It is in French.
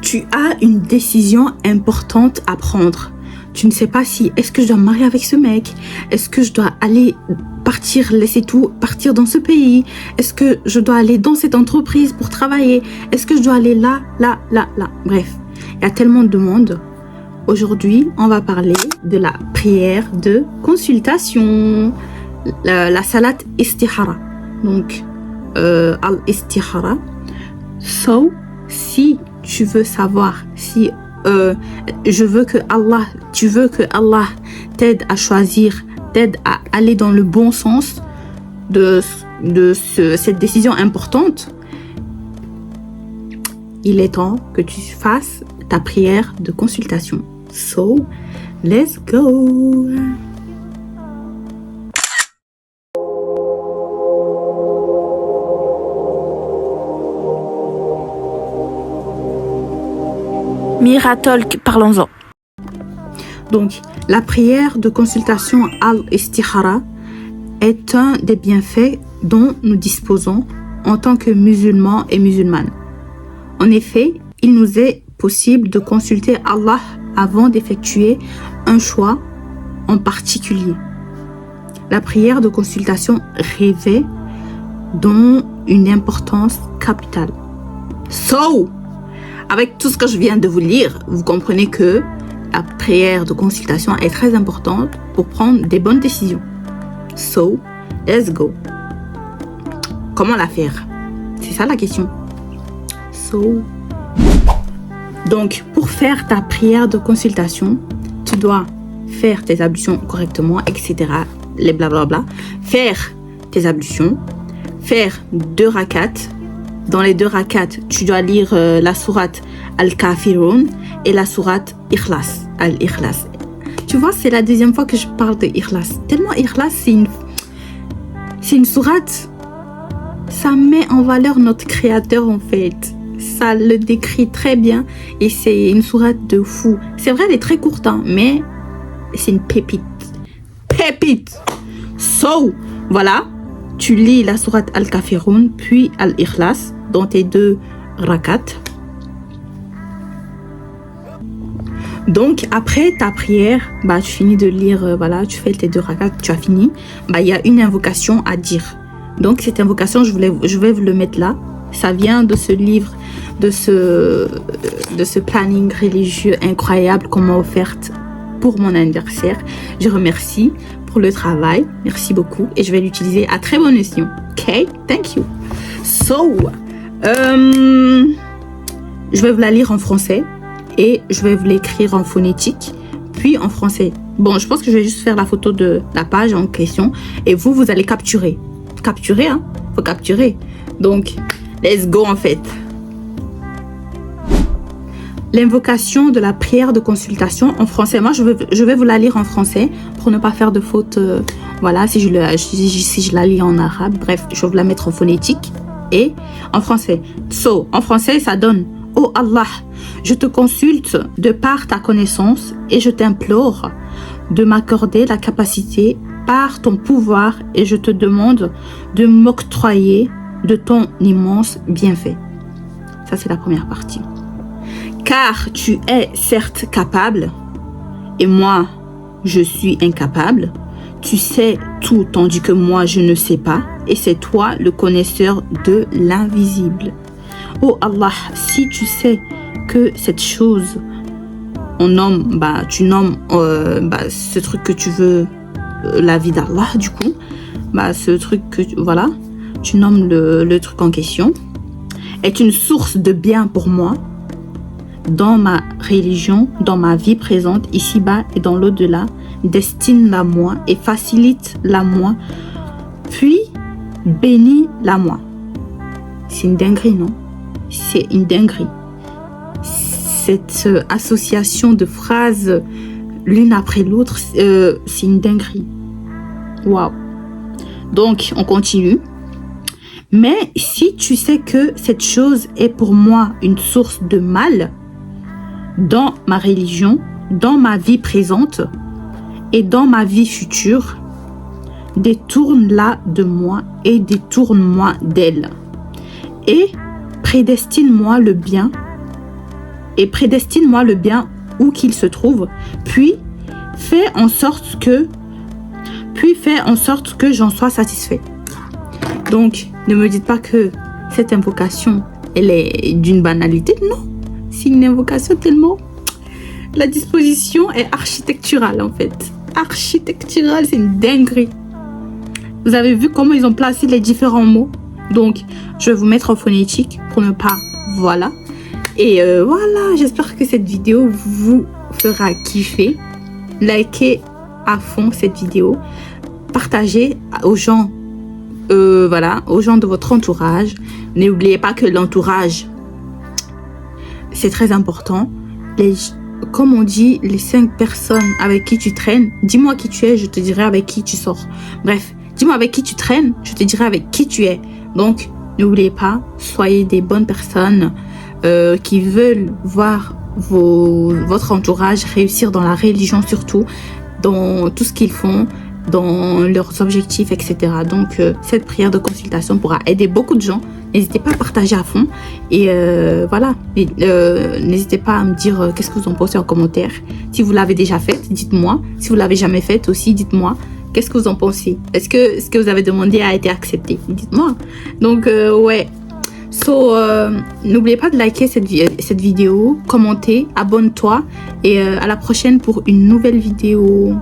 Tu as une décision importante à prendre. Tu ne sais pas si, est-ce que je dois me marier avec ce mec? Est-ce que je dois aller partir, laisser tout, partir dans ce pays? Est-ce que je dois aller dans cette entreprise pour travailler? Est-ce que je dois aller là? Bref, il y a tellement de monde. Aujourd'hui, on va parler de la prière de consultation. La salat istihara. Donc, al-istihara. So, si tu veux savoir si tu veux que Allah t'aide à choisir, t'aide à aller dans le bon sens de cette décision importante, il est temps que tu fasses ta prière de consultation. So, let's go! Miratalk, parlons-en. Donc, la prière de consultation al-istihara est un des bienfaits dont nous disposons en tant que musulmans et musulmanes. En effet, il nous est possible de consulter Allah avant d'effectuer un choix en particulier. La prière de consultation revêt donc une importance capitale. So, avec tout ce que je viens de vous lire, vous comprenez que la prière de consultation est très importante pour prendre des bonnes décisions. So, let's go. Comment la faire? C'est ça la question. So, donc, pour faire ta prière de consultation, tu dois faire tes ablutions correctement, etc. Les blablabla. Faire tes ablutions, faire 2 rakats. Dans les 2 rakats, tu dois lire la sourate Al-Kafirun et la sourate Ikhlas, Al-Ikhlas. Tu vois, c'est la deuxième fois que je parle de Ikhlas. Tellement Ikhlas, c'est une sourate, ça met en valeur notre créateur en fait. Ça le décrit très bien et c'est une sourate de fou. C'est vrai, elle est très courte, hein, mais c'est une pépite. Pépite! So, voilà, tu lis la sourate Al-Kafirun puis Al-Ikhlas dans tes 2 rakats. Donc, après ta prière, tu finis de lire, tu fais tes 2 rakats, tu as fini. Il y a une invocation à dire. Donc, cette invocation, je vais vous le mettre là. Ça vient de ce livre, de ce planning religieux incroyable qu'on m'a offert pour mon anniversaire. Je remercie pour le travail. Merci beaucoup. Et je vais l'utiliser à très bon escient. OK? Thank you. So, je vais vous la lire en français et je vais vous l'écrire en phonétique, puis en français. Bon, je pense que je vais juste faire la photo de la page en question et vous allez capturer. Capturer, hein? Faut capturer. Donc, let's go en fait. L'invocation de la prière de consultation en français. Moi, je vais vous la lire en français pour ne pas faire de faute. Si je la lis en arabe. Bref, je vais vous la mettre en phonétique et en français. So, en français, ça donne: Oh Allah, je te consulte de par ta connaissance et je t'implore de m'accorder la capacité par ton pouvoir et je te demande de m'octroyer de ton immense bienfait. Ça, c'est la première partie. Car tu es certes capable et moi, je suis incapable. Tu sais tout tandis que moi, je ne sais pas et c'est toi le connaisseur de l'invisible. Oh Allah, si tu sais que cette chose, tu nommes ce truc que tu veux, la vie d'Allah du coup, ce truc que tu nommes le truc en question, est une source de bien pour moi dans ma religion, dans ma vie présente, ici-bas et dans l'au-delà. Destine-la moi et facilite-la moi, puis bénis-la moi. C'est une dinguerie, non? C'est une dinguerie. Cette association de phrases l'une après l'autre, c'est une dinguerie. Waouh. Donc, on continue. Mais si tu sais que cette chose est pour moi une source de mal dans ma religion, dans ma vie présente et dans ma vie future, détourne-la de moi et détourne-moi d'elle. Et prédestine-moi le bien et prédestine-moi le bien où qu'il se trouve, puis fais en sorte que j'en sois satisfait. Donc, ne me dites pas que cette invocation, elle est d'une banalité. Non, c'est une invocation tellement... La disposition est architecturale, en fait. Architecturale, c'est une dinguerie. Vous avez vu comment ils ont placé les différents mots. Donc, je vais vous mettre en phonétique pour ne pas... Voilà. Et voilà, j'espère que cette vidéo vous fera kiffer. Likez à fond cette vidéo. Partagez aux gens, voilà, aux gens de votre entourage. N'oubliez pas que l'entourage, c'est très important. Comme on dit, les 5 personnes avec qui tu traînes, dis-moi qui tu es, je te dirai avec qui tu sors. Bref, dis-moi avec qui tu traînes, je te dirai avec qui tu es. Donc, n'oubliez pas, soyez des bonnes personnes qui veulent voir votre entourage réussir dans la religion surtout, dans tout ce qu'ils font, dans leurs objectifs, etc. Donc, cette prière de consultation pourra aider beaucoup de gens. N'hésitez pas à partager à fond. Et voilà, n'hésitez pas à me dire qu'est-ce que vous en pensez en commentaire. Si vous l'avez déjà fait, dites-moi. Si vous l'avez jamais fait aussi, dites-moi. Qu'est-ce que vous en pensez? Est-ce que ce que vous avez demandé a été accepté? Dites-moi. Donc, ouais. N'oubliez pas de liker cette vidéo, commenter, abonne-toi. Et à la prochaine pour une nouvelle vidéo.